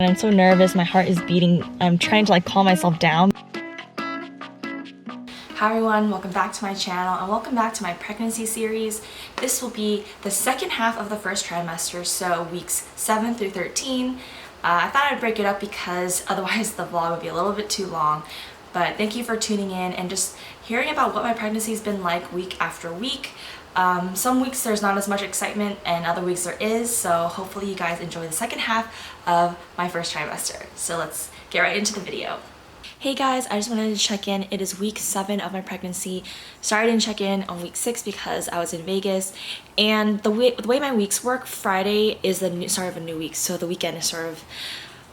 I'm so nervous, my heart is beating. I'm trying to like calm myself down. Hi everyone, welcome back to my channel and welcome back to my pregnancy series. This will be the second half of the first trimester, so weeks 7 through 13. I thought I'd break it up because otherwise the vlog would be a little bit too long. But thank you for tuning in and just hearing about what my pregnancy's been like week after week. Some weeks there's not as much excitement and other weeks there is, so hopefully you guys enjoy the second half of my first trimester. So let's get right into the video. Hey guys, I just wanted to check in. It is week 7 of my pregnancy. Sorry I didn't check in on week 6 because I was in Vegas. And the way my weeks work, Friday is the start of a new week, so the weekend is sort of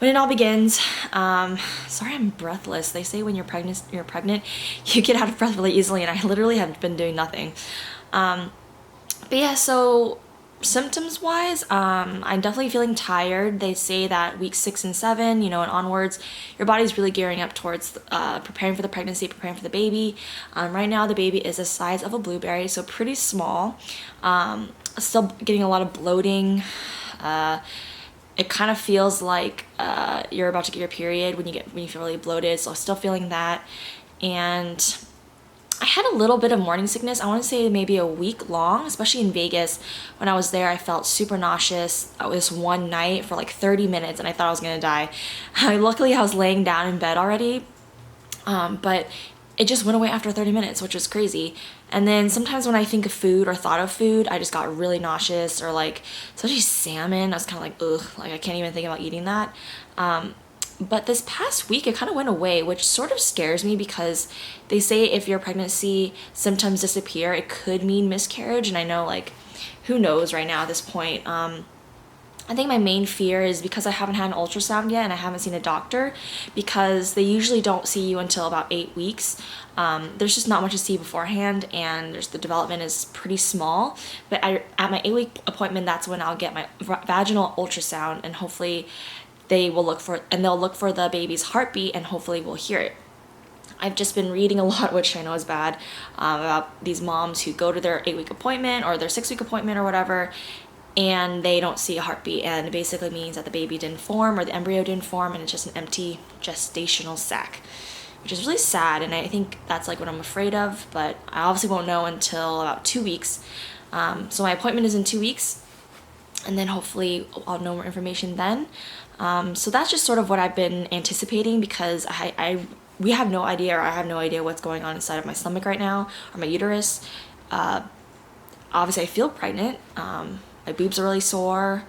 when it all begins. Sorry I'm breathless. They say when you're pregnant, you get out of breath really easily, and I literally have been doing nothing. But yeah, so symptoms wise, I'm definitely feeling tired. They say that week 6 and 7, and onwards, your body's really gearing up towards preparing for the pregnancy, preparing for the baby. Right now the baby is the size of a blueberry, so pretty small. Still getting a lot of bloating. It kind of feels like you're about to get your period when you feel really bloated, so I'm still feeling that. And I had a little bit of morning sickness. I want to say maybe a week long, especially in Vegas. When I was there, I felt super nauseous this one night for like 30 minutes and I thought I was gonna die. Luckily, I was laying down in bed already, but it just went away after 30 minutes, which was crazy. And then sometimes when I think of food or thought of food, I just got really nauseous, or like, especially salmon, I was kind of like, ugh, like I can't even think about eating that. But this past week, it kind of went away, which sort of scares me because they say if your pregnancy symptoms disappear, it could mean miscarriage. And I know, like, who knows right now at this point. I think my main fear is because I haven't had an ultrasound yet and I haven't seen a doctor, because they usually don't see you until about 8 weeks. There's just not much to see beforehand, and the development is pretty small. But at my 8-week appointment, that's when I'll get my vaginal ultrasound, and hopefully they'll look for the baby's heartbeat, and hopefully we'll hear it. I've just been reading a lot, which I know is bad, about these moms who go to their 8-week appointment or their 6-week appointment or whatever, and they don't see a heartbeat, and it basically means that the baby didn't form or the embryo didn't form, and it's just an empty gestational sac, which is really sad. And I think that's like what I'm afraid of, but I obviously won't know until about 2 weeks. So my appointment is in 2 weeks, and then hopefully I'll know more information then. So that's just sort of what I've been anticipating, because we have no idea, or I have no idea what's going on inside of my stomach right now, or my uterus. Obviously I feel pregnant. My boobs are really sore.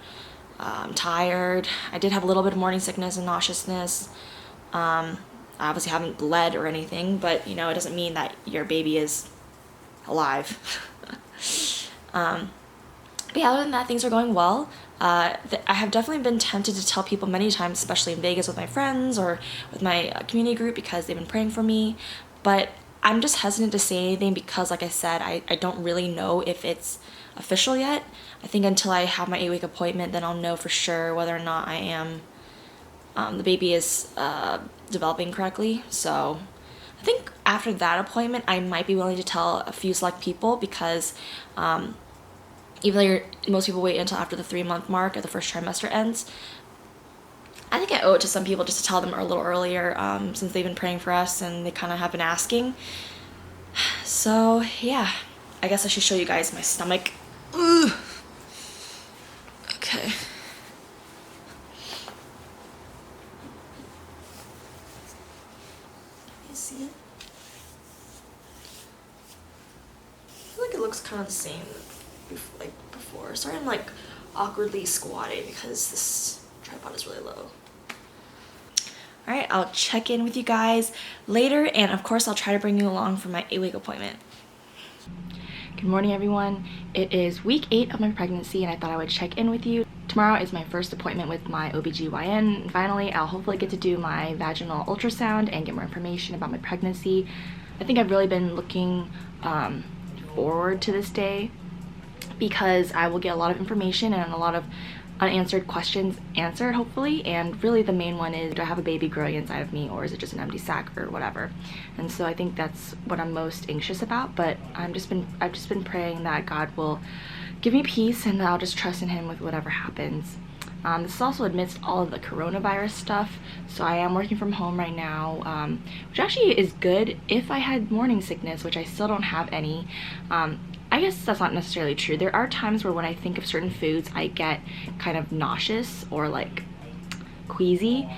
I'm tired. I did have a little bit of morning sickness and nauseousness. I obviously haven't bled or anything, but it doesn't mean that your baby is alive. But yeah, other than that, things are going well. I have definitely been tempted to tell people many times, especially in Vegas with my friends or with my community group, because they've been praying for me. But I'm just hesitant to say anything because, like I said, I don't really know if it's official yet. I think until I have my 8-week appointment, then I'll know for sure whether or not I am, the baby is developing correctly. So I think after that appointment, I might be willing to tell a few select people, because even though most people wait until after the 3-month mark or the first trimester ends, I think I owe it to some people just to tell them a little earlier, since they've been praying for us and they kind of have been asking. So yeah, I guess I should show you guys my stomach. Ugh. Okay. You see it? I feel like it looks kind of the same like before. Sorry I'm like awkwardly squatting because this tripod is really low. Alright, I'll check in with you guys later, and of course I'll try to bring you along for my 8-week appointment. Good morning everyone. It is week 8 of my pregnancy, and I thought I would check in with you. Tomorrow is my first appointment with my OBGYN, and finally I'll hopefully get to do my vaginal ultrasound and get more information about my pregnancy. I think I've really been looking forward to this day, because I will get a lot of information and a lot of unanswered questions answered, hopefully. And really the main one is, do I have a baby growing inside of me, or is it just an empty sac or whatever? And so I think that's what I'm most anxious about. But I've just been praying that God will give me peace, and I'll just trust in him with whatever happens. This is also amidst all of the coronavirus stuff, so I am working from home right now, which actually is good. If I had morning sickness, which I still don't have any, I guess that's not necessarily true. There are times where when I think of certain foods, I get kind of nauseous or like queasy,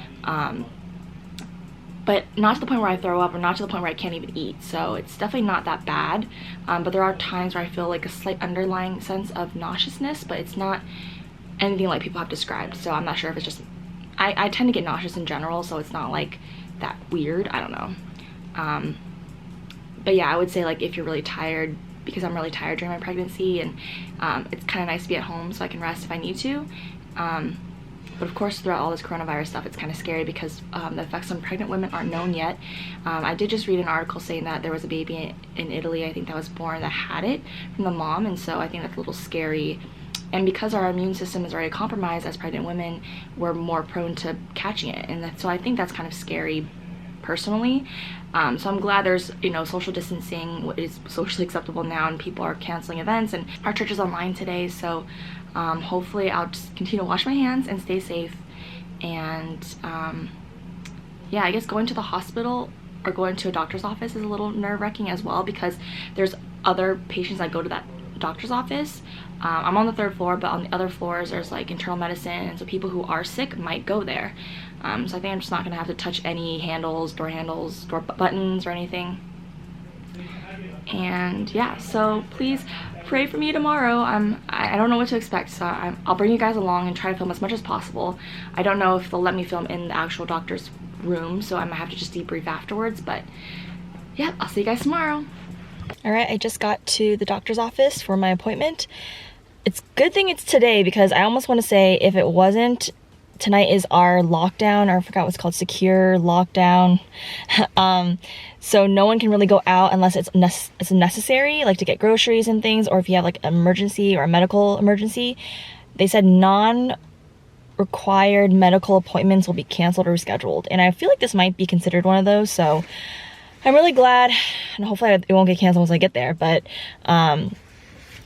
but not to the point where I throw up or not to the point where I can't even eat. So it's definitely not that bad, but there are times where I feel like a slight underlying sense of nauseousness, but it's not anything like people have described. So I'm not sure if it's just, I tend to get nauseous in general, so it's not like that weird. I don't know. But yeah, I would say like if you're really tired, because I'm really tired during my pregnancy, and it's kind of nice to be at home so I can rest if I need to. But of course, throughout all this coronavirus stuff, it's kind of scary because the effects on pregnant women aren't known yet. I did just read an article saying that there was a baby in Italy, I think, that was born that had it from the mom, and so I think that's a little scary. And because our immune system is already compromised as pregnant women, we're more prone to catching it, and so I think that's kind of scary personally. So I'm glad there's, you know, social distancing is socially acceptable now, and people are canceling events, and our church is online today, so hopefully I'll just continue to wash my hands and stay safe. And yeah, I guess going to the hospital or going to a doctor's office is a little nerve-wracking as well, because there's other patients that go to that doctor's office. I'm on the 3rd floor, but on the other floors there's like internal medicine, and so people who are sick might go there. So I think I'm just not gonna have to touch any handles, door buttons or anything. And yeah, so please pray for me tomorrow. I don't know what to expect, so I'll bring you guys along and try to film as much as possible. I don't know if they'll let me film in the actual doctor's room, so I might have to just debrief afterwards, but yeah, I'll see you guys tomorrow. All right, I just got to the doctor's office for my appointment. It's good thing it's today, because I almost want to say if it wasn't, tonight is our lockdown, or I forgot what's called, secure lockdown. So no one can really go out unless it's necessary, like to get groceries and things, or if you have like an emergency or a medical emergency. They said non-required medical appointments will be canceled or rescheduled, and I feel like this might be considered one of those, so I'm really glad, and hopefully it won't get canceled once I get there, but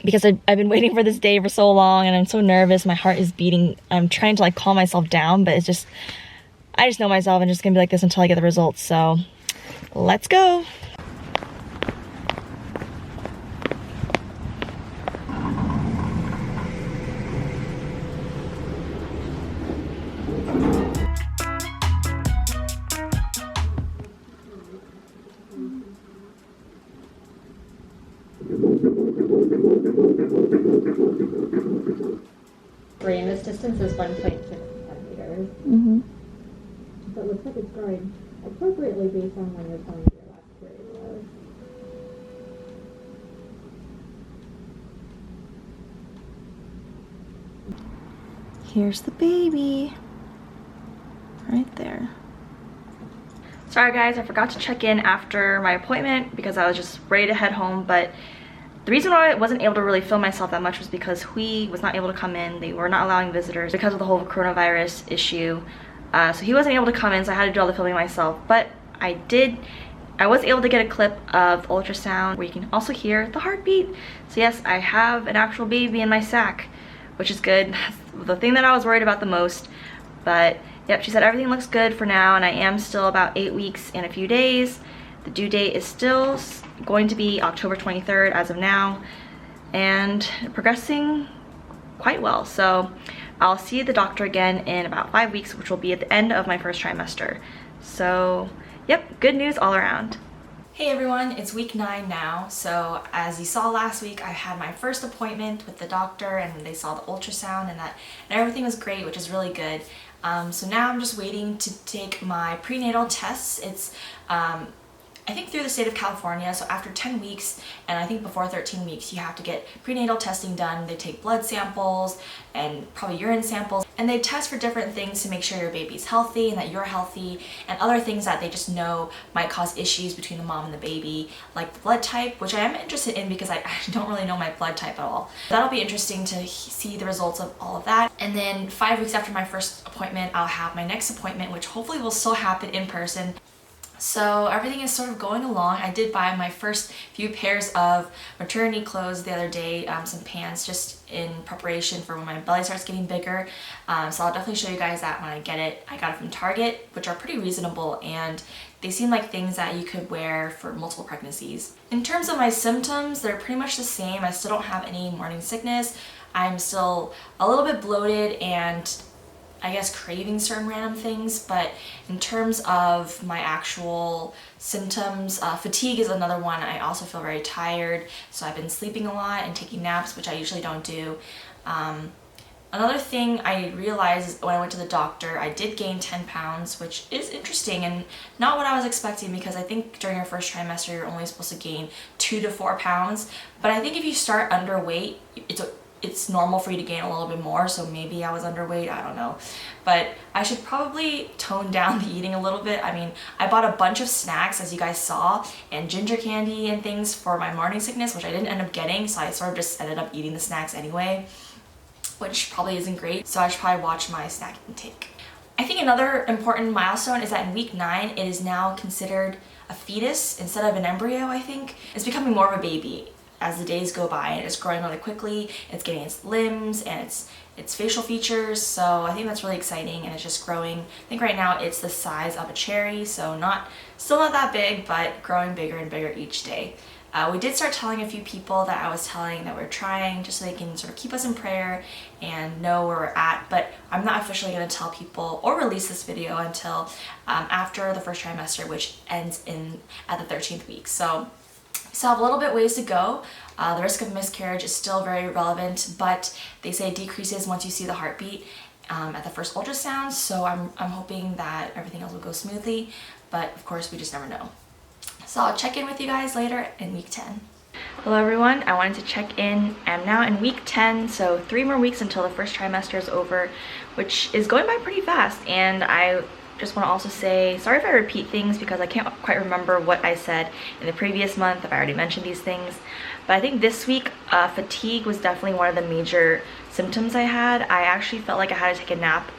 because I've been waiting for this day for so long, and I'm so nervous, my heart is beating. I'm trying to like calm myself down, but it's just, I just know myself, and just gonna be like this until I get the results, so let's go. And this distance is 1.6 centimeters. So it looks like it's growing appropriately based on when you're telling me your last period was. Here's the baby right there. Sorry guys, I forgot to check in after my appointment because I was just ready to head home, but the reason why I wasn't able to really film myself that much was because Hui was not able to come in. They were not allowing visitors because of the whole coronavirus issue. So he wasn't able to come in, so I had to do all the filming myself. But I was able to get a clip of ultrasound where you can also hear the heartbeat. So yes, I have an actual baby in my sack, which is good. That's the thing that I was worried about the most. But yep, she said everything looks good for now, and I am still about 8 weeks and a few days. The due date is still going to be October 23rd as of now, and progressing quite well. So I'll see the doctor again in about 5 weeks, which will be at the end of my first trimester. So yep, good news all around. Hey everyone, it's week 9 now. So as you saw last week, I had my first appointment with the doctor, and they saw the ultrasound, and everything was great, which is really good. So now I'm just waiting to take my prenatal tests. It's I think through the state of California, so after 10 weeks, and I think before 13 weeks, you have to get prenatal testing done. They take blood samples and probably urine samples, and they test for different things to make sure your baby's healthy and that you're healthy, and other things that they just know might cause issues between the mom and the baby, like the blood type, which I am interested in because I don't really know my blood type at all. That'll be interesting to see the results of all of that. And then 5 weeks after my first appointment, I'll have my next appointment, which hopefully will still happen in person. So everything is sort of going along. I did buy my first few pairs of maternity clothes the other day, some pants just in preparation for when my belly starts getting bigger. So I'll definitely show you guys that when I get it. I got it from Target, which are pretty reasonable, and they seem like things that you could wear for multiple pregnancies. In terms of my symptoms, they're pretty much the same. I still don't have any morning sickness. I'm still a little bit bloated and I guess craving certain random things, but in terms of my actual symptoms, fatigue is another one. I also feel very tired, so I've been sleeping a lot and taking naps, which I usually don't do. Another thing I realized when I went to the doctor, I did gain 10 pounds, which is interesting and not what I was expecting, because I think during your first trimester you're only supposed to gain 2 to 4 pounds, but I think if you start underweight, it's normal for you to gain a little bit more, so maybe I was underweight, I don't know. But I should probably tone down the eating a little bit. I mean, I bought a bunch of snacks, as you guys saw, and ginger candy and things for my morning sickness, which I didn't end up getting, so I sort of just ended up eating the snacks anyway, which probably isn't great, so I should probably watch my snack intake. I think another important milestone is that in week 9, it is now considered a fetus instead of an embryo, I think. It's becoming more of a baby as the days go by, and it's growing really quickly. It's getting its limbs and its facial features, so I think that's really exciting, and it's just growing. I think right now it's the size of a cherry, so still not that big, but growing bigger and bigger each day. We did start telling a few people that I was telling that we're trying, just so they can sort of keep us in prayer and know where we're at, but I'm not officially going to tell people or release this video until after the first trimester, which ends at the 13th week. So we still have a little bit ways to go. The risk of miscarriage is still very relevant, but they say it decreases once you see the heartbeat at the first ultrasound, so I'm hoping that everything else will go smoothly, but of course we just never know. So I'll check in with you guys later in week 10. Hello everyone, I wanted to check in. I'm now in week 10, so 3 more weeks until the first trimester is over, which is going by pretty fast, and I just want to also say sorry if I repeat things because I can't quite remember what I said in the previous month, if I already mentioned these things. But I think this week fatigue was definitely one of the major symptoms I had. I actually felt like I had to take a nap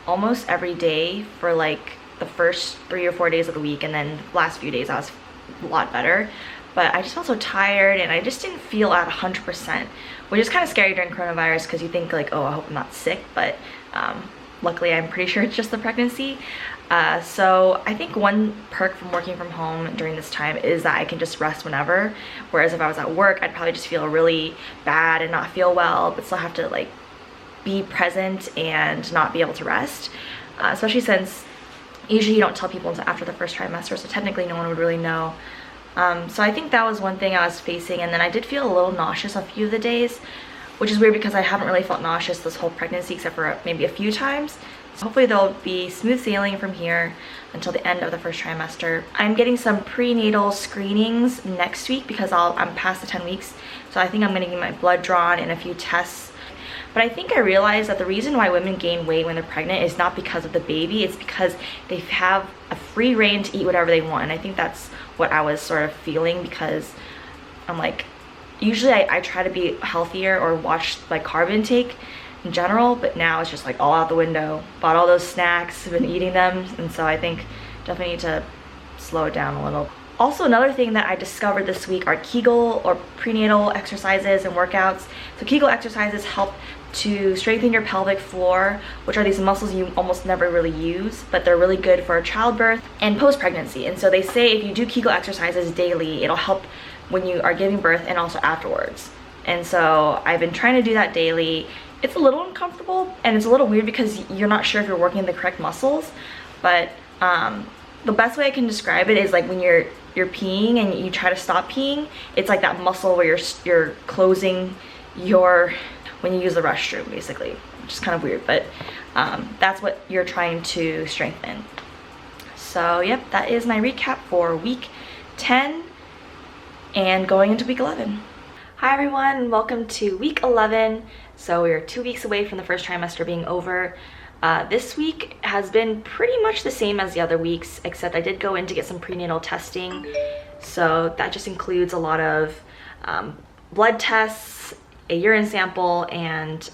almost every day for like the first 3 or 4 days of the week, and then the last few days I was a lot better. But I just felt so tired and I just didn't feel at 100%, which is kind of scary during coronavirus because you think like, oh, I hope I'm not sick, but luckily I'm pretty sure it's just the pregnancy. So I think one perk from working from home during this time is that I can just rest whenever, whereas if I was at work I'd probably just feel really bad and not feel well, but still have to like be present and not be able to rest, especially since usually you don't tell people until after the first trimester, so technically no one would really know. So I think that was one thing I was facing, and then I did feel a little nauseous a few of the days, which is weird because I haven't really felt nauseous this whole pregnancy except for maybe a few times. So hopefully there'll be smooth sailing from here until the end of the first trimester. I'm getting some prenatal screenings next week because I'm past the 10 weeks, so I think I'm gonna get my blood drawn and a few tests. But I think I realized that the reason why women gain weight when they're pregnant is not because of the baby, it's because they have a free reign to eat whatever they want. And I think that's what I was sort of feeling, because I'm like, usually I try to be healthier or watch my carb intake in general, but now it's just like all out the window. Bought all those snacks, been eating them, and so I think definitely need to slow it down a little. Also, another thing that I discovered this week are Kegel or prenatal exercises and workouts. So Kegel exercises help to strengthen your pelvic floor, which are these muscles you almost never really use, but they're really good for childbirth and post-pregnancy. And so they say if you do Kegel exercises daily, it'll help when you are giving birth and also afterwards. And so I've been trying to do that daily. It's a little uncomfortable and it's a little weird because you're not sure if you're working the correct muscles, but the best way I can describe it is like when you're peeing and you try to stop peeing, it's like that muscle where you're closing when you use the restroom, basically, which is kind of weird, but that's what you're trying to strengthen. So yep, that is my recap for week 10 and going into week 11. Hi everyone, welcome to week 11. So we are 2 weeks away from the first trimester being over. This week has been pretty much the same as the other weeks, except I did go in to get some prenatal testing. So that just includes a lot of blood tests, a urine sample, and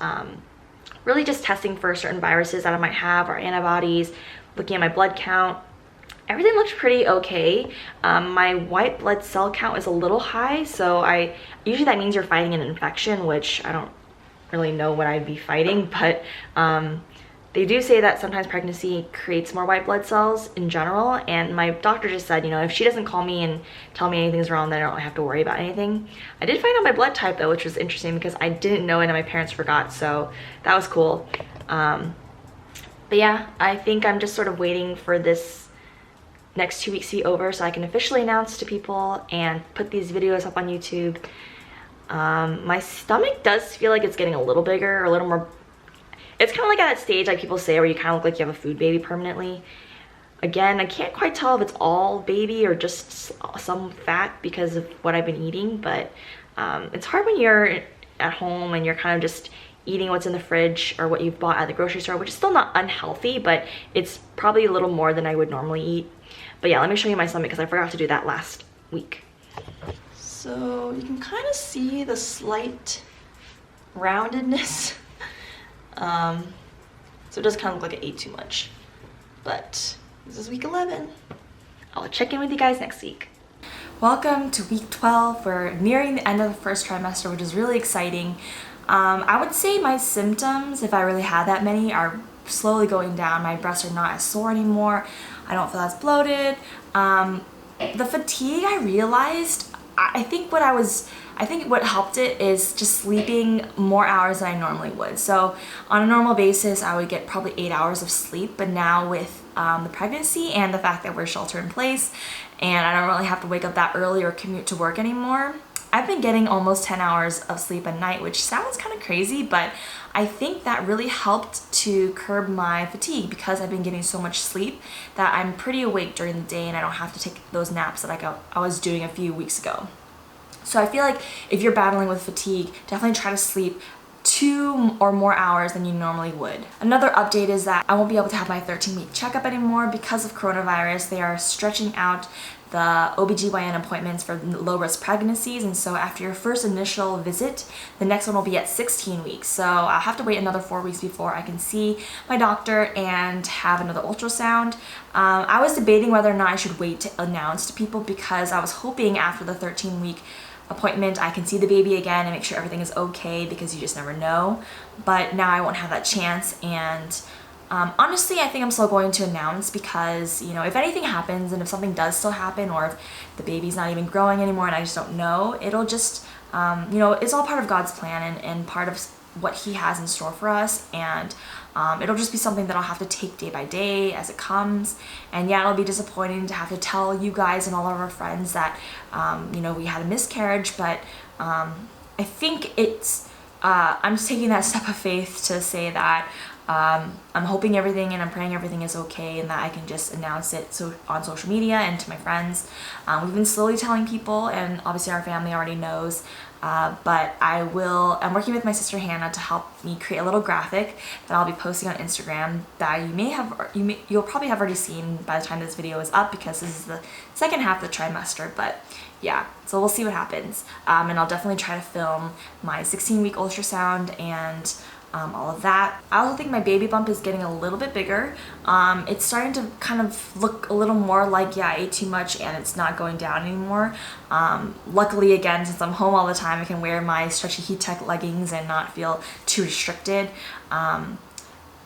really just testing for certain viruses that I might have or antibodies, looking at my blood count. everything looked pretty okay. My white blood cell count is a little high, so usually that means you're fighting an infection, which I don't really know what I'd be fighting, but they do say that sometimes pregnancy creates more white blood cells in general, and my doctor just said, you know, if she doesn't call me and tell me anything's wrong, then I don't have to worry about anything. I did find out my blood type though, which was interesting because I didn't know it and my parents forgot, so that was cool. But yeah, I think I'm just sort of waiting for this next 2 weeks to be over so I can officially announce to people and put these videos up on YouTube. My stomach does feel like it's getting a little bigger, or a little more. It's kind of like at that stage, like people say, where you kind of look like you have a food baby permanently. Again, I can't quite tell if it's all baby or just some fat because of what I've been eating, but it's hard when you're at home and you're kind of just eating what's in the fridge or what you've bought at the grocery store, which is still not unhealthy, but it's probably a little more than I would normally eat. But yeah, let me show you my stomach because I forgot to do that last week. So you can kind of see the slight roundedness. So it does kind of look like I ate too much. But this is week 11. I'll check in with you guys next week. Welcome to week 12. We're nearing the end of the first trimester, which is really exciting. I would say my symptoms, if I really had that many, are slowly going down. My breasts are not as sore anymore. I don't feel as bloated. The fatigue, I realized, I think what helped it is just sleeping more hours than I normally would. So on a normal basis, I would get probably 8 hours of sleep, but now with the pregnancy and the fact that we're shelter in place and I don't really have to wake up that early or commute to work anymore, I've been getting almost 10 hours of sleep a night, which sounds kind of crazy, but I think that really helped to curb my fatigue because I've been getting so much sleep that I'm pretty awake during the day and I don't have to take those naps that I was doing a few weeks ago. So I feel like if you're battling with fatigue, definitely try to sleep 2 or more hours than you normally would. Another update is that I won't be able to have my 13-week checkup anymore because of coronavirus. They are stretching out the OBGYN appointments for low-risk pregnancies, and so after your first initial visit, the next one will be at 16 weeks. So I'll have to wait another 4 weeks before I can see my doctor and have another ultrasound. I was debating whether or not I should wait to announce to people because I was hoping after the 13-week appointment I can see the baby again and make sure everything is okay because you just never know. But now I won't have that chance, and honestly, I think I'm still going to announce because, you know, if anything happens and if something does still happen or if the baby's not even growing anymore and I just don't know, it'll just, you know, it's all part of God's plan and part of what He has in store for us, and it'll just be something that I'll have to take day by day as it comes. And yeah, it'll be disappointing to have to tell you guys and all of our friends that, you know, we had a miscarriage, but I think it's, I'm just taking that step of faith to say that I'm hoping everything and I'm praying everything is okay and that I can just announce it on social media and to my friends. We've been slowly telling people, and obviously our family already knows, but I'm working with my sister Hannah to help me create a little graphic that I'll be posting on Instagram that you'll probably have already seen by the time this video is up because this is the second half of the trimester. But yeah, so we'll see what happens. And I'll definitely try to film my 16-week ultrasound and all of that. I also think my baby bump is getting a little bit bigger. It's starting to kind of look a little more like, yeah, I ate too much and it's not going down anymore. Luckily, again, since I'm home all the time, I can wear my stretchy heat tech leggings and not feel too restricted.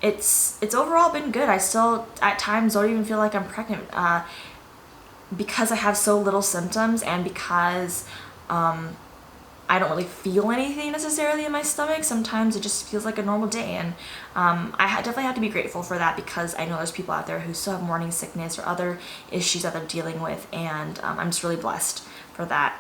It's overall been good. I still, at times, don't even feel like I'm pregnant because I have so little symptoms and because I don't really feel anything necessarily in my stomach. Sometimes it just feels like a normal day, and I definitely have to be grateful for that because I know there's people out there who still have morning sickness or other issues that they're dealing with, and I'm just really blessed for that.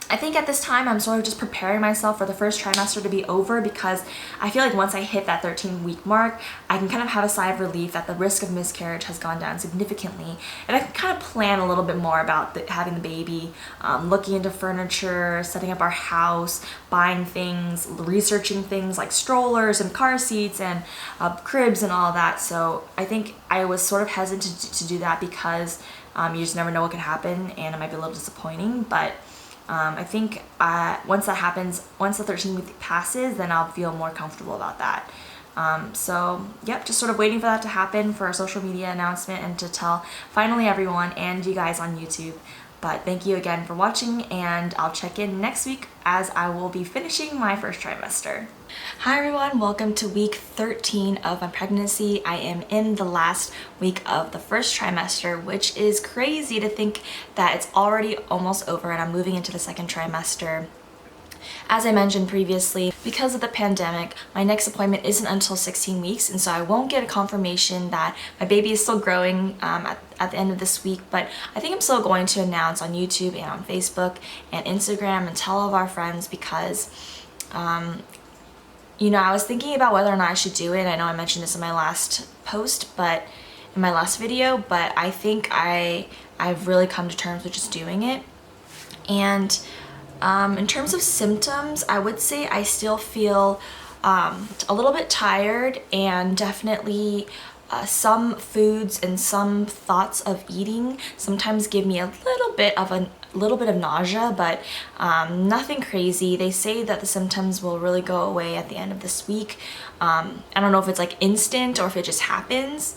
I think at this time I'm sort of just preparing myself for the first trimester to be over because I feel like once I hit that 13-week mark, I can kind of have a sigh of relief that the risk of miscarriage has gone down significantly, and I can kind of plan a little bit more about having the baby, looking into furniture, setting up our house, buying things, researching things like strollers and car seats and cribs and all of that. So I think I was sort of hesitant to do that because you just never know what could happen and it might be a little disappointing, but I think once that happens, once the 13-week passes, then I'll feel more comfortable about that. So yep, just sort of waiting for that to happen for a social media announcement and to tell finally everyone and you guys on YouTube. But thank you again for watching, and I'll check in next week as I will be finishing my first trimester. Hi everyone, welcome to week 13 of my pregnancy. I am in the last week of the first trimester, which is crazy to think that it's already almost over and I'm moving into the second trimester. As I mentioned previously, because of the pandemic, my next appointment isn't until 16 weeks, and so I won't get a confirmation that my baby is still growing at the end of this week, but I think I'm still going to announce on YouTube and on Facebook and Instagram and tell all of our friends because, you know, I was thinking about whether or not I should do it. I know I mentioned this in my last post, but in my last video, but I think I've really come to terms with just doing it. And in terms of symptoms, I would say I still feel a little bit tired, and definitely some foods and some thoughts of eating sometimes give me a little bit of nausea, but nothing crazy. They say that the symptoms will really go away at the end of this week. I don't know if it's like instant or if it just happens.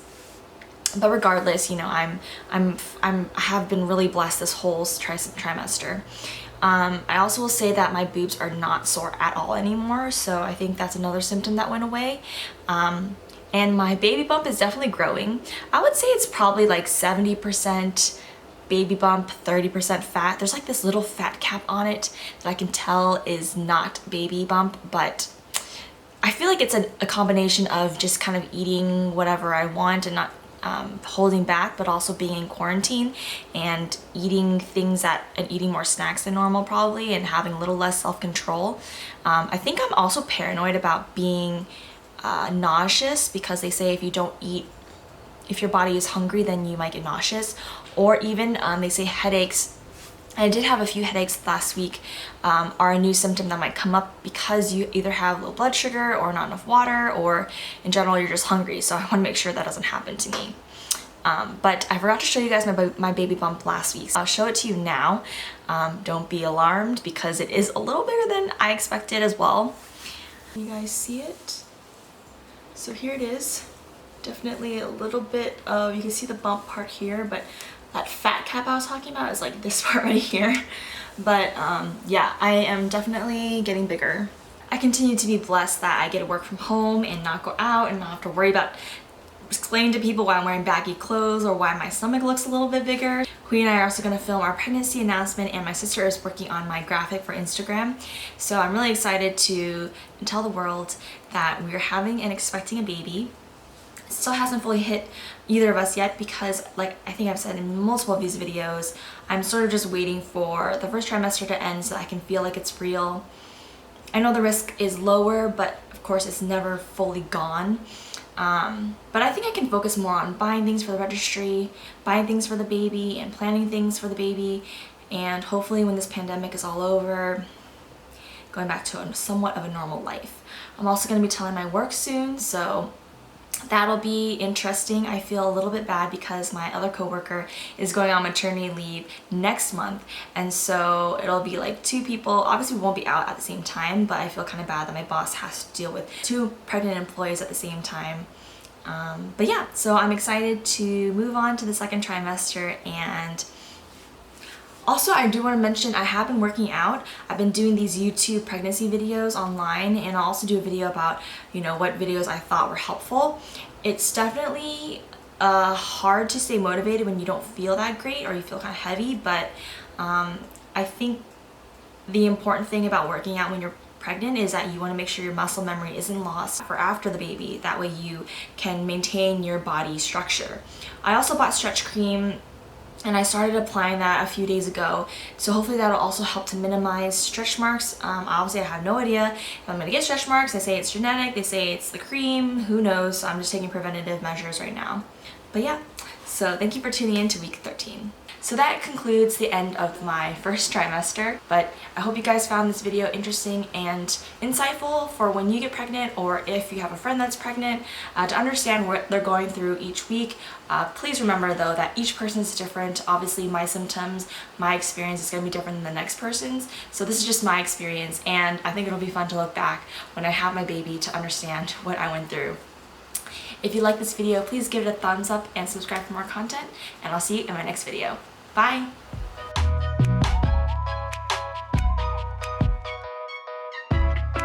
But regardless, you know, I have been really blessed this whole trimester. I also will say that my boobs are not sore at all anymore, so I think that's another symptom that went away. And my baby bump is definitely growing. I would say it's probably like 70% baby bump, 30% fat. There's like this little fat cap on it that I can tell is not baby bump, but I feel like it's a combination of just kind of eating whatever I want and not holding back, but also being in quarantine and eating more snacks than normal probably, and having a little less self-control. I think I'm also paranoid about being nauseous, because they say if you don't eat, if your body is hungry, then you might get nauseous. Or even they say headaches. I did have a few headaches last week, are a new symptom that might come up because you either have low blood sugar or not enough water, or in general you're just hungry. So I want to make sure that doesn't happen to me. But I forgot to show you guys my baby bump last week, so I'll show it to you now. Don't be alarmed because it is a little bigger than I expected as well. You guys see it? So here it is. Definitely a little bit of, you can see the bump part here, but that fat cap I was talking about is like this part right here. But yeah, I am definitely getting bigger. I continue to be blessed that I get to work from home and not go out and not have to worry about explaining to people why I'm wearing baggy clothes or why my stomach looks a little bit bigger. Queen and I are also going to film our pregnancy announcement, and my sister is working on my graphic for Instagram. So I'm really excited to tell the world that we're having and expecting a baby. It still hasn't fully hit either of us yet because, like I think I've said in multiple of these videos, I'm sort of just waiting for the first trimester to end so I can feel like it's real. I know the risk is lower, but of course it's never fully gone. But I think I can focus more on buying things for the registry, buying things for the baby, and planning things for the baby, and hopefully when this pandemic is all over, going back to somewhat of a normal life. I'm also going to be telling my work soon, so that'll be interesting. I feel a little bit bad because my other coworker is going on maternity leave next month, and so it'll be like two people. Obviously we won't be out at the same time, but I feel kind of bad that my boss has to deal with two pregnant employees at the same time. But yeah, so I'm excited to move on to the second trimester. And also, I do want to mention I have been working out. I've been doing these YouTube pregnancy videos online, and I'll also do a video about, you know, what videos I thought were helpful. It's definitely hard to stay motivated when you don't feel that great or you feel kind of heavy, but I think the important thing about working out when you're pregnant is that you want to make sure your muscle memory isn't lost for after the baby. That way you can maintain your body structure. I also bought stretch cream, and I started applying that a few days ago, so hopefully that'll also help to minimize stretch marks. Obviously I have no idea if I'm gonna get stretch marks. They say it's genetic, they say it's the cream, who knows. So I'm just taking preventative measures right now. But yeah, So thank you for tuning in to week 13. So that concludes the end of my first trimester, but I hope you guys found this video interesting and insightful for when you get pregnant, or if you have a friend that's pregnant, to understand what they're going through each week. Please remember though that each person is different. Obviously my symptoms, my experience is going to be different than the next person's, so this is just my experience, and I think it'll be fun to look back when I have my baby to understand what I went through. If you like this video, please give it a thumbs up and subscribe for more content, and I'll see you in my next video. Bye!